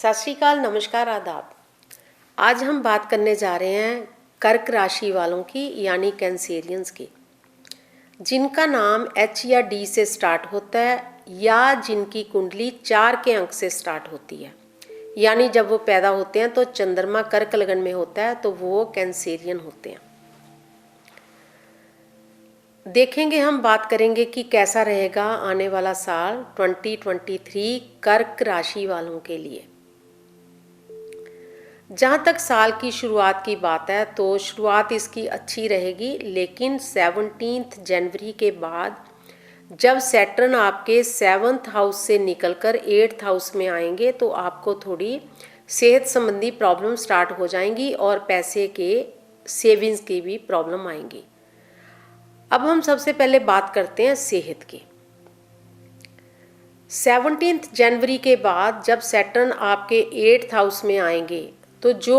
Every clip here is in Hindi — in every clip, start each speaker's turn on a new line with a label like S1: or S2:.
S1: सत श्री अकाल, नमस्कार, आदाब। आज हम बात करने जा रहे हैं कर्क राशि वालों की यानी कैंसेरियंस की, जिनका नाम एच या डी से स्टार्ट होता है या जिनकी कुंडली 4 के अंक से स्टार्ट होती है। यानी जब वो पैदा होते हैं तो चंद्रमा कर्क लगन में होता है तो वो कैंसेरियन होते हैं। देखेंगे, हम बात करेंगे कि कैसा रहेगा आने वाला साल 2023 कर्क राशि वालों के लिए। जहाँ तक साल की शुरुआत की बात है तो शुरुआत इसकी अच्छी रहेगी, लेकिन 17 जनवरी के बाद जब सैटर्न आपके 7th हाउस से निकलकर 8th हाउस में आएंगे तो आपको थोड़ी सेहत संबंधी प्रॉब्लम स्टार्ट हो जाएंगी और पैसे के सेविंग्स की भी प्रॉब्लम आएंगी। अब हम सबसे पहले बात करते हैं सेहत की। 17 जनवरी के बाद जब सैटर्न आपके 8th हाउस में आएंगे तो जो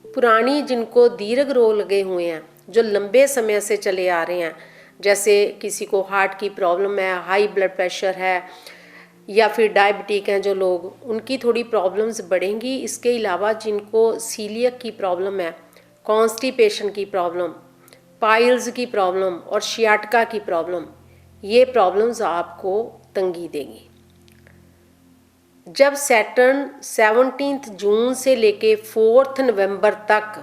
S1: पुरानी जिनको दीर्घ रोग लगे हुए हैं, जो लंबे समय से चले आ रहे हैं, जैसे किसी को हार्ट की प्रॉब्लम है, हाई ब्लड प्रेशर है या फिर डायबिटिक हैं जो लोग, उनकी थोड़ी प्रॉब्लम्स बढ़ेंगी। इसके अलावा जिनको सीलियक की प्रॉब्लम है, कॉन्स्टिपेशन की प्रॉब्लम, पाइल्स की प्रॉब्लम और शियाटका की प्रॉब्लम, ये प्रॉब्लम्स आपको तंगी देंगी। जब सैटर्न 17 जून से लेके 4 नवंबर तक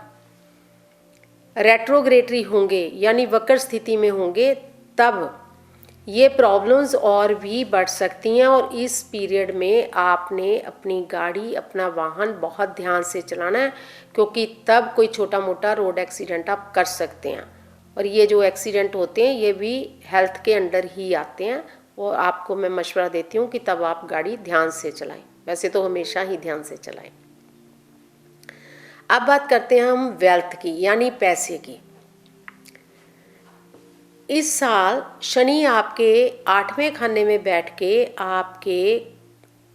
S1: रेट्रोग्रेटरी होंगे यानी वक्र स्थिति में होंगे, तब ये प्रॉब्लम्स और भी बढ़ सकती हैं। और इस पीरियड में आपने अपनी गाड़ी, अपना वाहन बहुत ध्यान से चलाना है, क्योंकि तब कोई छोटा मोटा रोड एक्सीडेंट आप कर सकते हैं। और ये जो एक्सीडेंट होते हैं ये भी हेल्थ के अंडर ही आते हैं, और आपको मैं मशवरा देती हूँ कि तब आप गाड़ी ध्यान से चलाएं। वैसे तो हमेशा ही ध्यान से चलाएं। अब बात करते हैं हम वेल्थ की यानी पैसे की। इस साल शनि आपके 8वें खाने में बैठ के आपके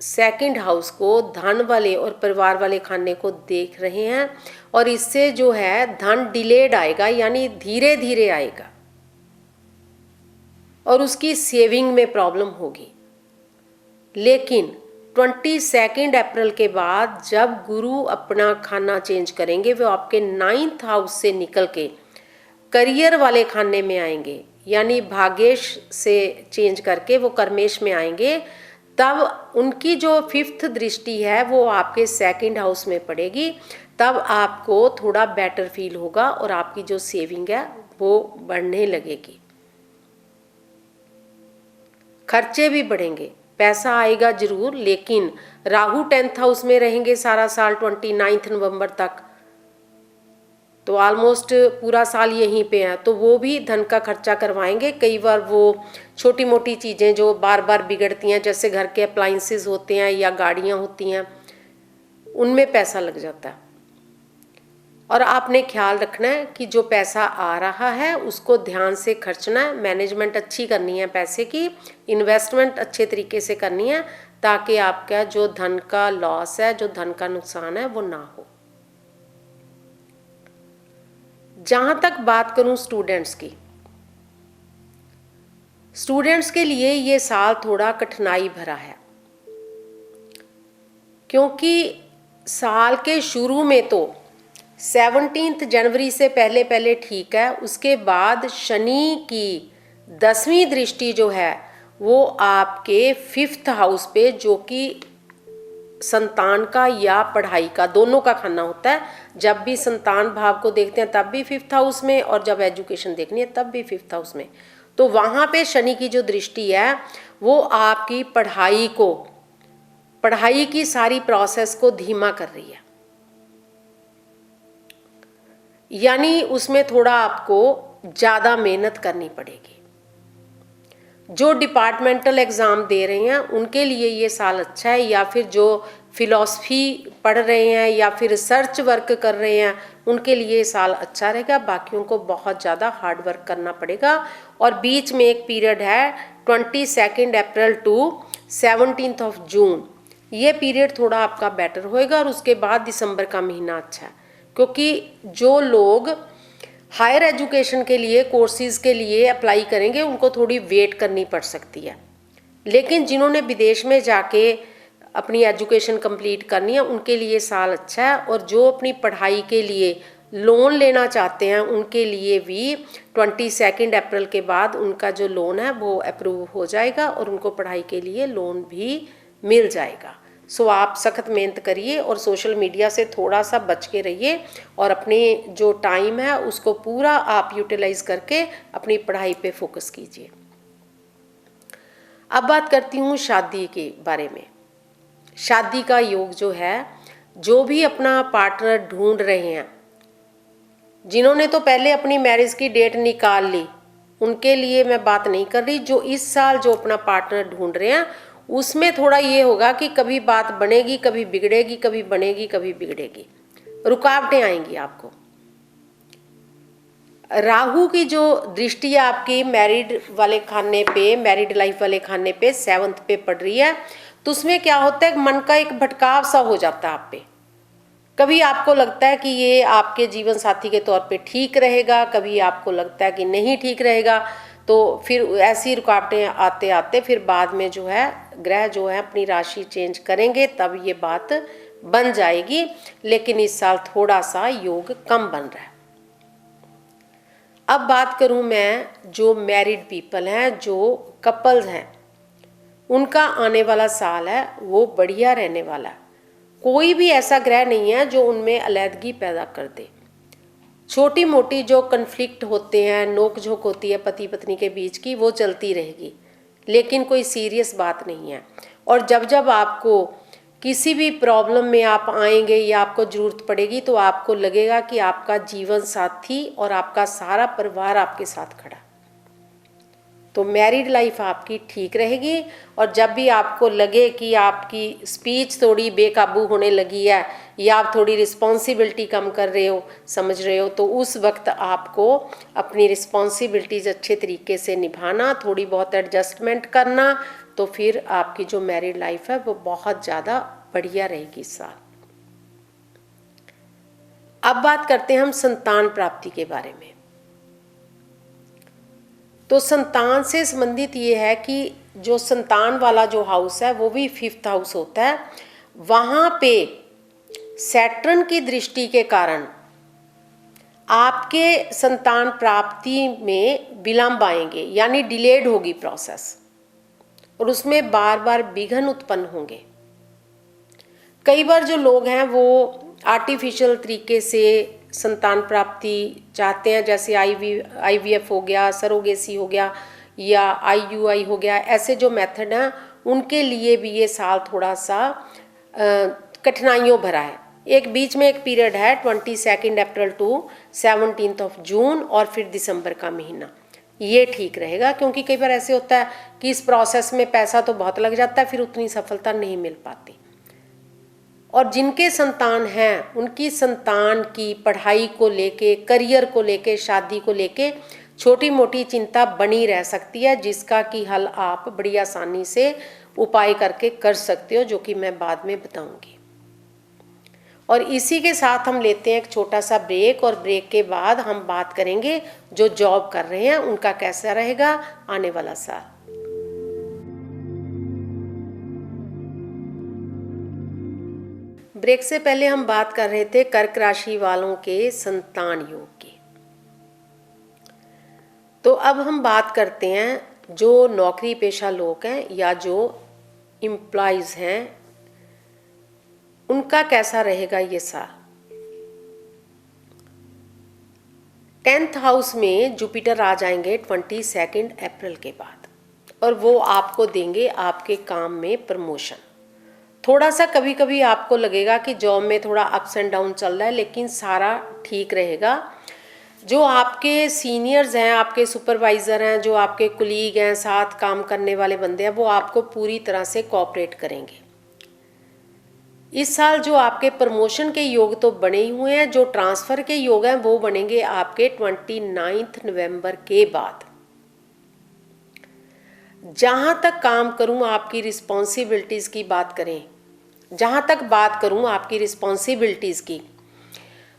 S1: 2nd हाउस को, धन वाले और परिवार वाले खाने को देख रहे हैं, और इससे जो है धन डिलेड आएगा यानी धीरे धीरे आएगा और उसकी सेविंग में प्रॉब्लम होगी। लेकिन 22 अप्रैल के बाद जब गुरु अपना खाना चेंज करेंगे, वो आपके 9th हाउस से निकल के करियर वाले खाने में आएंगे, यानी भाग्येश से चेंज करके वो कर्मेश में आएंगे। तब उनकी जो 5th दृष्टि है वो आपके 2nd हाउस में पड़ेगी। तब आपको थोड़ा बेटर फील होगा और आपकी जो सेविंग है वो बढ़ने लगेगी। खर्चे भी बढ़ेंगे, पैसा आएगा जरूर, लेकिन राहु 10th हाउस में रहेंगे सारा साल 29 नवंबर तक, तो ऑलमोस्ट पूरा साल यहीं पे है, तो वो भी धन का खर्चा करवाएंगे। कई बार वो छोटी मोटी चीज़ें जो बार बार बिगड़ती हैं, जैसे घर के अप्लाइंसेस होते हैं या गाड़ियाँ होती हैं, उनमें पैसा लग जाता है। और आपने ख्याल रखना है कि जो पैसा आ रहा है उसको ध्यान से खर्चना है, मैनेजमेंट अच्छी करनी है पैसे की, इन्वेस्टमेंट अच्छे तरीके से करनी है, ताकि आपका जो धन का लॉस है, जो धन का नुकसान है, वो ना हो। जहाँ तक बात करूँ स्टूडेंट्स की, स्टूडेंट्स के लिए ये साल थोड़ा कठिनाई भरा है, क्योंकि साल के शुरू में तो 17 जनवरी से पहले ठीक है, उसके बाद शनि की 10वीं दृष्टि जो है वो आपके 5th हाउस पे, जो कि संतान का या पढ़ाई का, दोनों का खाना होता है। जब भी संतान भाव को देखते हैं तब भी 5th हाउस में, और जब एजुकेशन देखनी है तब भी 5th हाउस में। तो वहाँ पे शनि की जो दृष्टि है वो आपकी पढ़ाई की सारी प्रोसेस को धीमा कर रही है, यानी उसमें थोड़ा आपको ज़्यादा मेहनत करनी पड़ेगी। जो डिपार्टमेंटल एग्ज़ाम दे रहे हैं उनके लिए ये साल अच्छा है, या फिर जो फिलॉसफी पढ़ रहे हैं या फिर रिसर्च वर्क कर रहे हैं उनके लिए ये साल अच्छा रहेगा। बाकियों को बहुत ज़्यादा हार्ड वर्क करना पड़ेगा। और बीच में एक पीरियड है 22 अप्रैल टू 17 जून, ये पीरियड थोड़ा आपका बेटर होएगा। और उसके बाद दिसंबर का महीना अच्छा है, क्योंकि जो लोग हायर एजुकेशन के लिए, कोर्सेज के लिए अप्लाई करेंगे उनको थोड़ी वेट करनी पड़ सकती है। लेकिन जिन्होंने विदेश में जाके अपनी एजुकेशन कंप्लीट करनी है उनके लिए साल अच्छा है। और जो अपनी पढ़ाई के लिए लोन लेना चाहते हैं उनके लिए भी 22 अप्रैल के बाद उनका जो लोन है वो अप्रूव हो जाएगा और उनको पढ़ाई के लिए लोन भी मिल जाएगा। सो आप सख्त मेहनत करिए और सोशल मीडिया से थोड़ा सा बच के रहिए और अपने जो टाइम है उसको पूरा आप यूटिलाइज करके अपनी पढ़ाई पे फोकस कीजिए। अब बात करती हूँ शादी के बारे में। शादी का योग जो है, जो भी अपना पार्टनर ढूंढ रहे हैं, जिन्होंने तो पहले अपनी मैरिज की डेट निकाल ली, उनके लिए मैं बात नहीं कर रही। जो इस साल जो अपना पार्टनर ढूंढ रहे हैं उसमें थोड़ा ये होगा कि कभी बात बनेगी, कभी बिगड़ेगी, कभी बनेगी, कभी बिगड़ेगी, रुकावटें आएंगी आपको। राहु की जो दृष्टि है आपकी मैरिड वाले खाने पे, मैरिड लाइफ वाले खाने पे 7th पे पड़ रही है, तो उसमें क्या होता है, मन का एक भटकाव सा हो जाता है आप पे। कभी आपको लगता है कि ये आपके जीवन साथी के तौर पे ठीक रहेगा, कभी आपको लगता है कि नहीं ठीक रहेगा। तो फिर ऐसी रुकावटें आते आते फिर बाद में जो है ग्रह जो है अपनी राशि चेंज करेंगे, तब ये बात बन जाएगी। लेकिन इस साल थोड़ा सा योग कम बन रहा है। अब बात करूं मैं जो मैरिड पीपल हैं, जो कपल्स हैं, उनका आने वाला साल है वो बढ़िया रहने वाला है। कोई भी ऐसा ग्रह नहीं है जो उनमें अलैदगी पैदा कर दे। छोटी मोटी जो कन्फ्लिक्ट होते हैं, नोक झोंक होती है पति पत्नी के बीच की, वो चलती रहेगी, लेकिन कोई सीरियस बात नहीं है। और जब जब आपको किसी भी प्रॉब्लम में आप आएंगे या आपको ज़रूरत पड़ेगी तो आपको लगेगा कि आपका जीवन साथी और आपका सारा परिवार आपके साथ खड़ा। तो मैरिड लाइफ आपकी ठीक रहेगी। और जब भी आपको लगे कि आपकी स्पीच थोड़ी बेकाबू होने लगी है या आप थोड़ी रिस्पॉन्सिबिलिटी कम कर रहे हो, समझ रहे हो, तो उस वक्त आपको अपनी रिस्पॉन्सिबिलिटीज़ अच्छे तरीके से निभाना, थोड़ी बहुत एडजस्टमेंट करना, तो फिर आपकी जो मैरिड लाइफ है वो बहुत ज़्यादा बढ़िया रहेगी इस साल। अब बात करते हैं हम संतान प्राप्ति के बारे में। तो संतान से संबंधित ये है कि जो संतान वाला जो हाउस है वो भी 5th हाउस होता है। वहाँ पे सैटर्न की दृष्टि के कारण आपके संतान प्राप्ति में विलंब आएंगे, यानी डिलेड होगी प्रोसेस, और उसमें बार बार विघ्न उत्पन्न होंगे। कई बार जो लोग हैं वो आर्टिफिशियल तरीके से संतान प्राप्ति चाहते हैं, जैसे IVF हो गया, सरोगेसी हो गया या IUI हो गया, ऐसे जो मेथड हैं उनके लिए भी ये साल थोड़ा सा कठिनाइयों भरा है। एक बीच में एक पीरियड है 22 अप्रैल टू 17 जून और फिर दिसंबर का महीना, ये ठीक रहेगा। क्योंकि कई बार ऐसे होता है कि इस प्रोसेस में पैसा तो बहुत लग जाता है, फिर उतनी सफलता नहीं मिल पाती। और जिनके संतान हैं उनकी संतान की पढ़ाई को लेके, करियर को लेके, शादी को लेके छोटी मोटी चिंता बनी रह सकती है, जिसका कि हल आप बड़ी आसानी से उपाय करके कर सकते हो, जो कि मैं बाद में बताऊंगी। और इसी के साथ हम लेते हैं एक छोटा सा ब्रेक, और ब्रेक के बाद हम बात करेंगे जो जॉब कर रहे हैं उनका कैसा रहेगा आने वाला साल। ब्रेक से पहले हम बात कर रहे थे कर्क राशि वालों के संतान योग की। तो अब हम बात करते हैं जो नौकरी पेशा लोग हैं या जो एम्प्लॉइज हैं, उनका कैसा रहेगा ये साल। 10th हाउस में जुपिटर आ जाएंगे 22 अप्रैल के बाद, और वो आपको देंगे आपके काम में प्रमोशन। थोड़ा सा कभी कभी आपको लगेगा कि जॉब में थोड़ा अप्स एंड डाउन चल रहा है, लेकिन सारा ठीक रहेगा। जो आपके सीनियर्स हैं, आपके सुपरवाइज़र हैं, जो आपके कुलीग हैं, साथ काम करने वाले बंदे हैं, वो आपको पूरी तरह से कोऑपरेट करेंगे। इस साल जो आपके प्रमोशन के योग तो बने ही हुए हैं, जो ट्रांसफ़र के योग हैं वो बनेंगे आपके 29 नवंबर के बाद। जहाँ तक काम करूँ आपकी रिस्पॉन्सिबिलिटीज़ की बात करें, जहाँ तक बात करूँ आपकी रिस्पॉन्सिबिलिटीज़ की,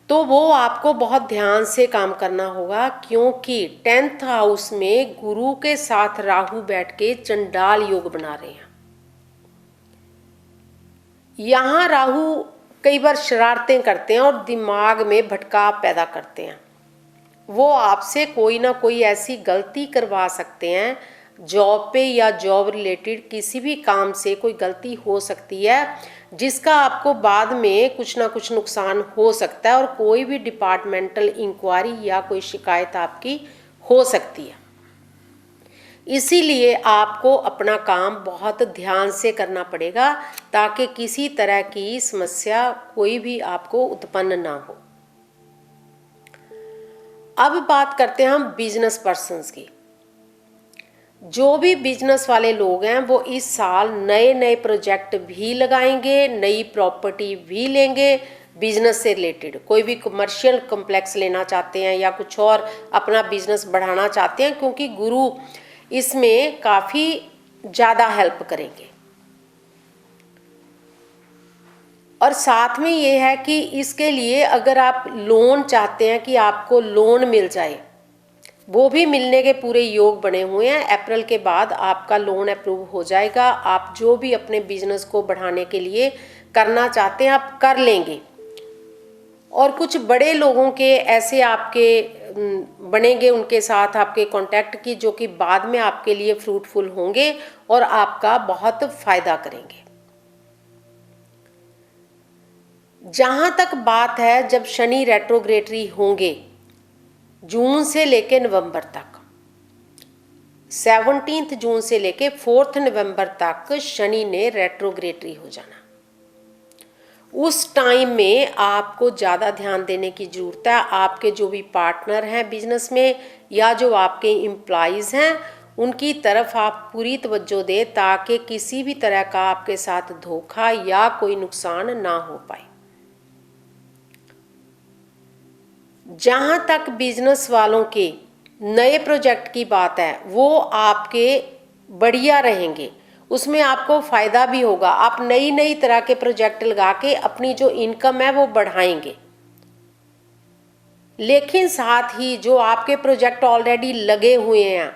S1: तो वो आपको बहुत ध्यान से काम करना होगा, क्योंकि 10th हाउस में गुरु के साथ राहु बैठ के चंडाल योग बना रहे हैं। यहाँ राहु कई बार शरारतें करते हैं और दिमाग में भटकाव पैदा करते हैं। वो आपसे कोई ना कोई ऐसी गलती करवा सकते हैं, जॉब पे या जॉब रिलेटेड किसी भी काम से कोई गलती हो सकती है जिसका आपको बाद में कुछ ना कुछ नुकसान हो सकता है और कोई भी डिपार्टमेंटल इंक्वायरी या कोई शिकायत आपकी हो सकती है। इसीलिए आपको अपना काम बहुत ध्यान से करना पड़ेगा ताकि किसी तरह की समस्या कोई भी आपको उत्पन्न ना हो। अब बात करते हैं हम बिजनेस पर्सन्स की। जो भी बिजनेस वाले लोग हैं वो इस साल नए नए प्रोजेक्ट भी लगाएंगे, नई प्रॉपर्टी भी लेंगे। बिजनेस से रिलेटेड कोई भी कमर्शियल कॉम्प्लेक्स लेना चाहते हैं या कुछ और अपना बिजनेस बढ़ाना चाहते हैं, क्योंकि गुरु इसमें काफ़ी ज़्यादा हेल्प करेंगे। और साथ में ये है कि इसके लिए अगर आप लोन चाहते हैं कि आपको लोन मिल जाए, वो भी मिलने के पूरे योग बने हुए हैं। अप्रैल के बाद आपका लोन अप्रूव हो जाएगा। आप जो भी अपने बिजनेस को बढ़ाने के लिए करना चाहते हैं आप कर लेंगे। और कुछ बड़े लोगों के ऐसे आपके बनेंगे, उनके साथ आपके कांटेक्ट की, जो कि बाद में आपके लिए फ्रूटफुल होंगे और आपका बहुत फायदा करेंगे। जहाँ तक बात है जब शनि रेट्रोग्रेटरी होंगे जून से लेके नवंबर तक, 17 जून से लेके 4 नवंबर तक शनि ने रेट्रोग्रेटरी हो जाना। उस टाइम में आपको ज़्यादा ध्यान देने की ज़रूरत है। आपके जो भी पार्टनर हैं बिजनेस में या जो आपके एम्प्लॉइज़ हैं उनकी तरफ आप पूरी तवज्जो दें ताकि किसी भी तरह का आपके साथ धोखा या कोई नुकसान ना हो पाए। जहाँ तक बिजनेस वालों के नए प्रोजेक्ट की बात है वो आपके बढ़िया रहेंगे, उसमें आपको फ़ायदा भी होगा। आप नई नई तरह के प्रोजेक्ट लगा के अपनी जो इनकम है वो बढ़ाएंगे। लेकिन साथ ही जो आपके प्रोजेक्ट ऑलरेडी लगे हुए हैं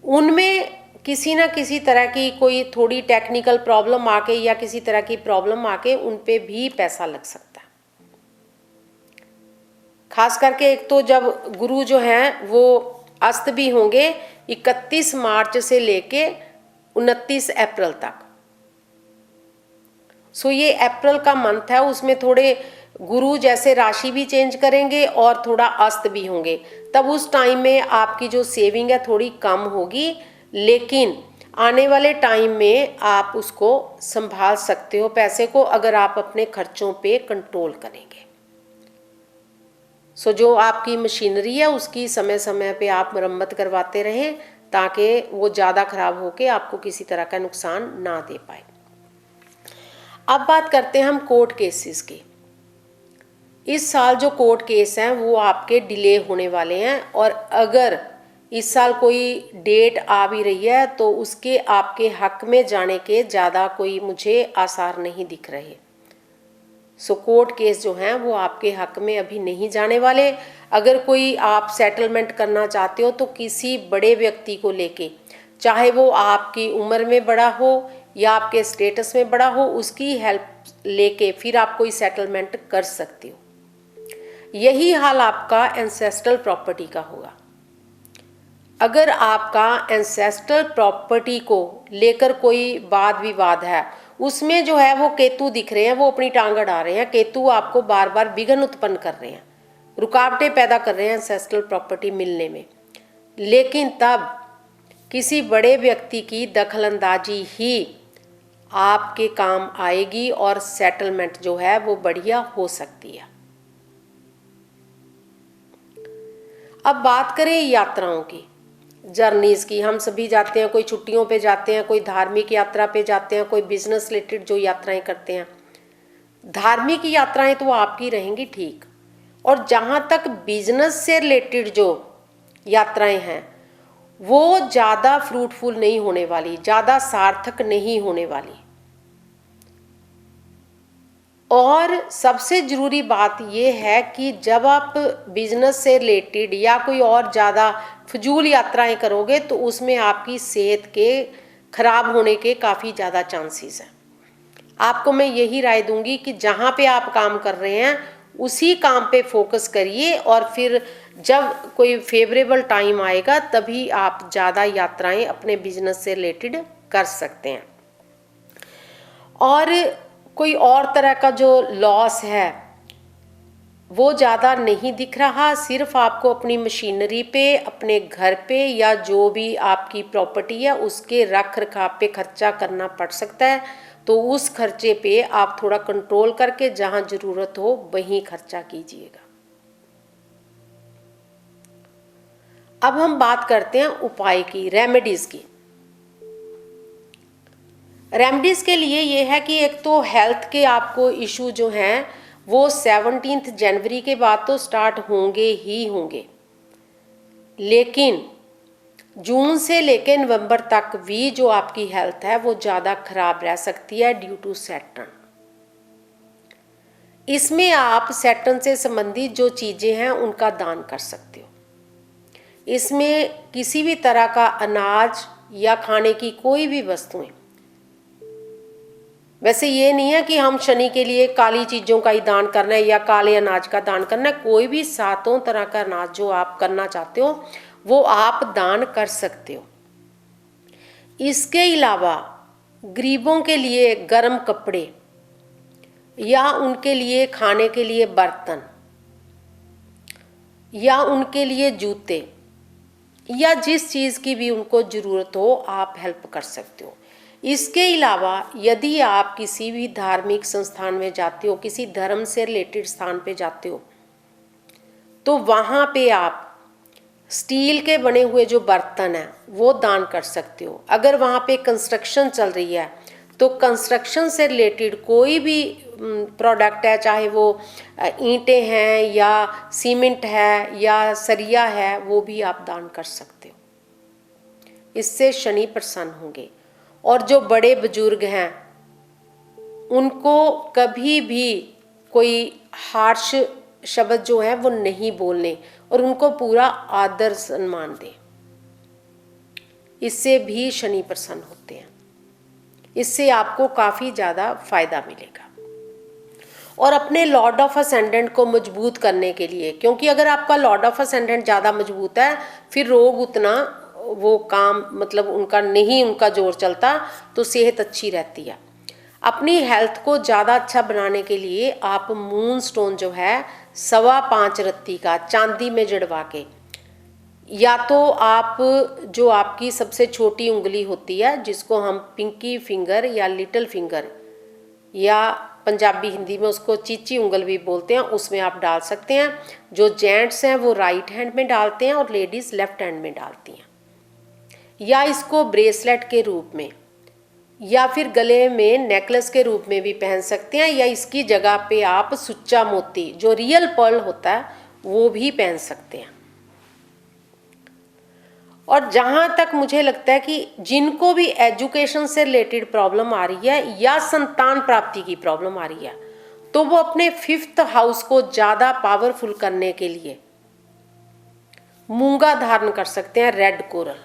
S1: उनमें किसी न किसी तरह की कोई थोड़ी टेक्निकल प्रॉब्लम आके या किसी तरह की प्रॉब्लम आके उन पे भी पैसा लग सकता है। खास करके एक तो जब गुरु जो हैं वो अस्त भी होंगे 31 मार्च से लेके 29 अप्रैल तक। सो ये अप्रैल का मंथ है, उसमें थोड़े गुरु जैसे राशि भी चेंज करेंगे और थोड़ा अस्त भी होंगे। तब उस टाइम में आपकी जो सेविंग है थोड़ी कम होगी, लेकिन आने वाले टाइम में आप उसको संभाल सकते हो पैसे को, अगर आप अपने खर्चों पे कंट्रोल करेंगे। सो जो आपकी मशीनरी है उसकी समय समय पे आप मरम्मत करवाते रहें ताकि वो ज़्यादा ख़राब होके आपको किसी तरह का नुकसान ना दे पाए। अब बात करते हैं हम कोर्ट केसेस की। इस साल जो कोर्ट केस हैं वो आपके डिले होने वाले हैं, और अगर इस साल कोई डेट आ भी रही है तो उसके आपके हक में जाने के ज़्यादा कोई मुझे आसार नहीं दिख रहे। सो कोर्ट केस जो हैं वो आपके हक में अभी नहीं जाने वाले। अगर कोई आप सेटलमेंट करना चाहते हो तो किसी बड़े व्यक्ति को लेके, चाहे वो आपकी उम्र में बड़ा हो या आपके स्टेटस में बड़ा हो, उसकी हेल्प लेके फिर आप कोई सेटलमेंट कर सकते हो। यही हाल आपका एंसेस्ट्रल प्रॉपर्टी का होगा। अगर आपका एंसेस्ट्रल प्रॉपर्टी को लेकर कोई वाद विवाद है, उसमें जो है वो केतु दिख रहे हैं, वो अपनी टांग अड़ा रहे हैं। केतु आपको बार बार विघ्न उत्पन्न कर रहे हैं, रुकावटें पैदा कर रहे हैं एंसेस्ट्रल प्रॉपर्टी मिलने में। लेकिन तब किसी बड़े व्यक्ति की दखलंदाजी ही आपके काम आएगी और सेटलमेंट जो है वो बढ़िया हो सकती है। अब बात करें यात्राओं की, जर्नीज़ की। हम सभी जाते हैं, कोई छुट्टियों पे जाते हैं, कोई धार्मिक यात्रा पे जाते हैं, कोई बिजनेस रिलेटेड जो यात्राएं करते हैं। धार्मिक यात्राएं तो आपकी रहेंगी ठीक, और जहाँ तक बिजनेस से रिलेटेड जो यात्राएं हैं वो ज़्यादा फ्रूटफुल नहीं होने वाली, ज़्यादा सार्थक नहीं होने वाली। और सबसे ज़रूरी बात यह है कि जब आप बिजनेस से रिलेटेड या कोई और ज़्यादा फजूल यात्राएं करोगे तो उसमें आपकी सेहत के खराब होने के काफ़ी ज़्यादा चांसेस हैं। आपको मैं यही राय दूंगी कि जहाँ पे आप काम कर रहे हैं उसी काम पे फोकस करिए, और फिर जब कोई फेवरेबल टाइम आएगा तभी आप ज़्यादा यात्राएं अपने बिजनेस से रिलेटेड कर सकते हैं। और कोई और तरह का जो लॉस है वो ज़्यादा नहीं दिख रहा, सिर्फ आपको अपनी मशीनरी पे, अपने घर पे या जो भी आपकी प्रॉपर्टी है उसके रख रखाव पे खर्चा करना पड़ सकता है। तो उस खर्चे पे आप थोड़ा कंट्रोल करके जहाँ ज़रूरत हो वहीं खर्चा कीजिएगा। अब हम बात करते हैं उपाय की, रेमेडीज़ की। रेमेडीज़ के लिए ये है कि एक तो हेल्थ के आपको इशू जो हैं वो 17 जनवरी के बाद तो स्टार्ट होंगे ही होंगे, लेकिन जून से लेकर नवंबर तक भी जो आपकी हेल्थ है वो ज़्यादा खराब रह सकती है ड्यू टू सैटर्न। इसमें आप सैटर्न से संबंधित जो चीज़ें हैं उनका दान कर सकते हो। इसमें किसी भी तरह का अनाज या खाने की कोई भी वस्तुएं, वैसे ये नहीं है कि हम शनि के लिए काली चीज़ों का ही दान करना है या काले अनाज का दान करना है, कोई भी 7 तरह का अनाज जो आप करना चाहते हो वो आप दान कर सकते हो। इसके अलावा गरीबों के लिए गर्म कपड़े या उनके लिए खाने के लिए बर्तन या उनके लिए जूते या जिस चीज़ की भी उनको ज़रूरत हो आप हेल्प कर सकते हो। इसके अलावा यदि आप किसी भी धार्मिक संस्थान में जाते हो, किसी धर्म से रिलेटेड स्थान पे जाते हो, तो वहाँ पे आप स्टील के बने हुए जो बर्तन हैं वो दान कर सकते हो। अगर वहाँ पे कंस्ट्रक्शन चल रही है तो कंस्ट्रक्शन से रिलेटेड कोई भी प्रोडक्ट है, चाहे वो ईंटें हैं या सीमेंट है या सरिया है, वो भी आप दान कर सकते हो। इससे शनि प्रसन्न होंगे। और जो बड़े बुजुर्ग हैं उनको कभी भी कोई हार्श शब्द जो है वो नहीं बोलने और उनको पूरा आदर सम्मान दें, इससे भी शनि प्रसन्न होते हैं। इससे आपको काफ़ी ज़्यादा फायदा मिलेगा। और अपने लॉर्ड ऑफ असेंडेंट को मजबूत करने के लिए, क्योंकि अगर आपका लॉर्ड ऑफ असेंडेंट ज़्यादा मजबूत है फिर रोग उतना वो काम मतलब उनका नहीं, उनका जोर चलता, तो सेहत अच्छी रहती है। अपनी हेल्थ को ज़्यादा अच्छा बनाने के लिए आप मून स्टोन जो है 5.25 रत्ती का चांदी में जड़वा के, या तो आप जो आपकी सबसे छोटी उंगली होती है जिसको हम पिंकी फिंगर या लिटिल फिंगर या पंजाबी हिंदी में उसको चीची उंगल भी बोलते हैं, उसमें आप डाल सकते हैं। जो जेंट्स हैं वो राइट हैंड में डालते हैं और लेडीज़ लेफ्ट हैंड में डालती हैं। या इसको ब्रेसलेट के रूप में या फिर गले में नेकलेस के रूप में भी पहन सकते हैं, या इसकी जगह पे आप सुच्चा मोती जो रियल पर्ल होता है वो भी पहन सकते हैं। और जहाँ तक मुझे लगता है कि जिनको भी एजुकेशन से रिलेटेड प्रॉब्लम आ रही है या संतान प्राप्ति की प्रॉब्लम आ रही है, तो वो अपने 5th हाउस को ज़्यादा पावरफुल करने के लिए मूंगा धारण कर सकते हैं। रेड कोरल,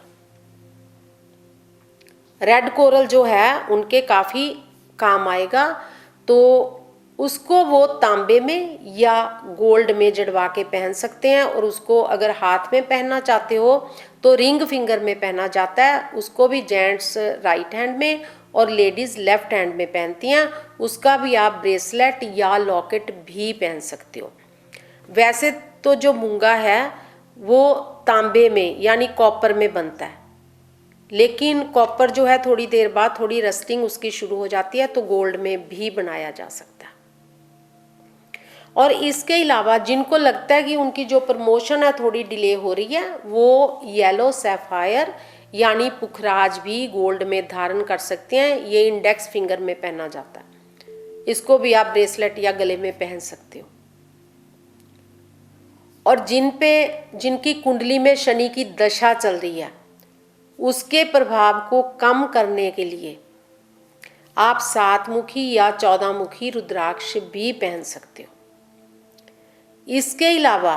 S1: रेड कोरल जो है उनके काफ़ी काम आएगा। तो उसको वो तांबे में या गोल्ड में जड़वा के पहन सकते हैं, और उसको अगर हाथ में पहनना चाहते हो तो रिंग फिंगर में पहना जाता है। उसको भी जेंट्स राइट हैंड में और लेडीज़ लेफ्ट हैंड में पहनती हैं। उसका भी आप ब्रेसलेट या लॉकेट भी पहन सकते हो। वैसे तो जो मूंगा है वो तांबे में यानी कॉपर में बनता है, लेकिन कॉपर जो है थोड़ी देर बाद थोड़ी रस्टिंग उसकी शुरू हो जाती है, तो गोल्ड में भी बनाया जा सकता है। और इसके अलावा जिनको लगता है कि उनकी जो प्रमोशन है थोड़ी डिले हो रही है, वो येलो सैफायर यानी पुखराज भी गोल्ड में धारण कर सकते हैं। ये इंडेक्स फिंगर में पहना जाता है, इसको भी आप ब्रेसलेट या गले में पहन सकते हो। और जिनकी कुंडली में शनि की दशा चल रही है उसके प्रभाव को कम करने के लिए आप 7 मुखी या 14 मुखी रुद्राक्ष भी पहन सकते हो। इसके अलावा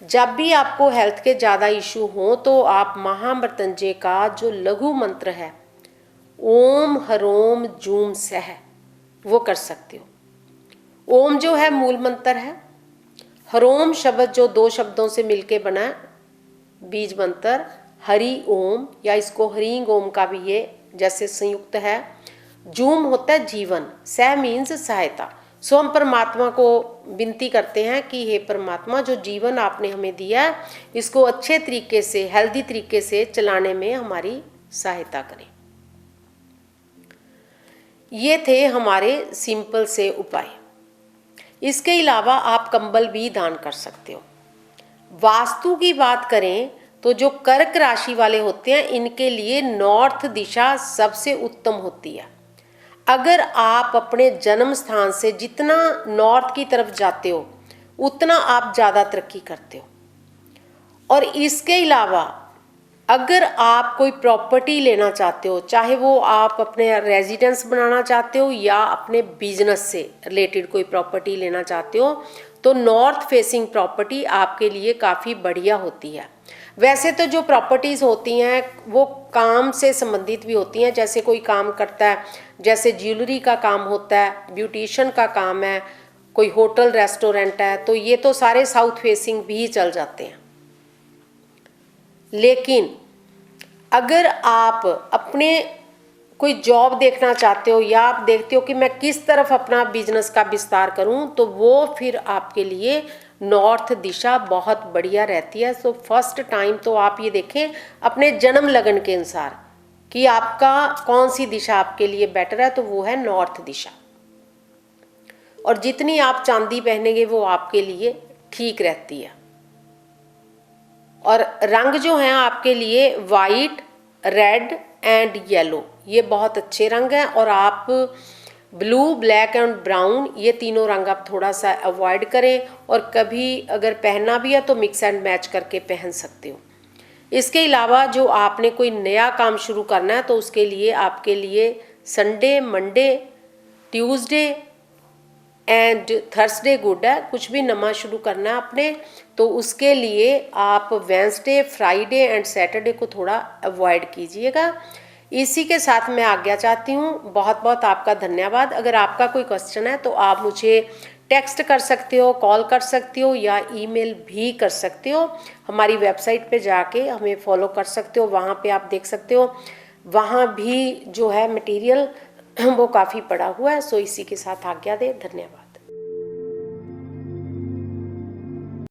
S1: जब भी आपको हेल्थ के ज़्यादा इशू हो तो आप महामृत्युंजय का जो लघु मंत्र है ओम ह्रोम जूम सह, वो कर सकते हो। ओम जो है मूल मंत्र है। हरोम शब्द जो 2 शब्दों से मिलके बना है, बीज मंत्र हरि ओम, या इसको हरिंग ओम का भी ये जैसे संयुक्त है। जूम होता है जीवन, सह मीन्स सहायता। सो हम परमात्मा को विनती करते हैं कि हे परमात्मा, जो जीवन आपने हमें दिया है इसको अच्छे तरीके से, हेल्दी तरीके से चलाने में हमारी सहायता करें। ये थे हमारे सिंपल से उपाय। इसके अलावा आप कंबल भी दान कर सकते हो। वास्तु की बात करें तो जो कर्क राशि वाले होते हैं इनके लिए नॉर्थ दिशा सबसे उत्तम होती है। अगर आप अपने जन्म स्थान से जितना नॉर्थ की तरफ जाते हो उतना आप ज़्यादा तरक्की करते हो। और इसके अलावा अगर आप कोई प्रॉपर्टी लेना चाहते हो, चाहे वो आप अपने रेजिडेंस बनाना चाहते हो या अपने बिजनेस से रिलेटेड कोई प्रॉपर्टी लेना चाहते हो, तो नॉर्थ फेसिंग प्रॉपर्टी आपके लिए काफ़ी बढ़िया होती है। वैसे तो जो प्रॉपर्टीज़ होती हैं वो काम से संबंधित भी होती हैं, जैसे कोई काम करता है, जैसे ज्वेलरी का काम होता है, ब्यूटिशियन का काम है, कोई होटल रेस्टोरेंट है, तो ये तो सारे साउथ फेसिंग भी चल जाते हैं। लेकिन अगर आप अपने कोई जॉब देखना चाहते हो या आप देखते हो कि मैं किस तरफ अपना बिजनेस का विस्तार करूं, तो वो फिर आपके लिए नॉर्थ दिशा बहुत बढ़िया रहती है। सो फर्स्ट टाइम तो आप ये देखें अपने जन्म लगन के अनुसार कि आपका कौन सी दिशा आपके लिए बेटर है, तो वो है नॉर्थ दिशा। और जितनी आप चांदी पहनेंगे वो आपके लिए ठीक रहती है। और रंग जो हैं आपके लिए वाइट, रेड एंड येलो, ये बहुत अच्छे रंग हैं। और आप ब्लू, ब्लैक एंड ब्राउन, ये तीनों रंग आप थोड़ा सा अवॉइड करें। और कभी अगर पहनना भी है तो मिक्स एंड मैच करके पहन सकते हो। इसके अलावा जो आपने कोई नया काम शुरू करना है तो उसके लिए आपके लिए Sunday, Monday, Tuesday and Thursday good है। कुछ भी नया शुरू करना है आपने तो उसके लिए आप वेंसडे, फ्राइडे एंड सैटरडे को थोड़ा अवॉइड कीजिएगा। इसी के साथ मैं आज्ञा चाहती हूँ। बहुत बहुत आपका धन्यवाद। अगर आपका कोई क्वेश्चन है तो आप मुझे टेक्स्ट कर सकते हो, कॉल कर सकते हो या ईमेल भी कर सकते हो। हमारी वेबसाइट पे जाके हमें फॉलो कर सकते हो, वहाँ पे आप देख सकते हो। वहाँ भी जो है मटेरियल वो काफ़ी पड़ा हुआ है। सो इसी के साथ आज्ञा दे, धन्यवाद।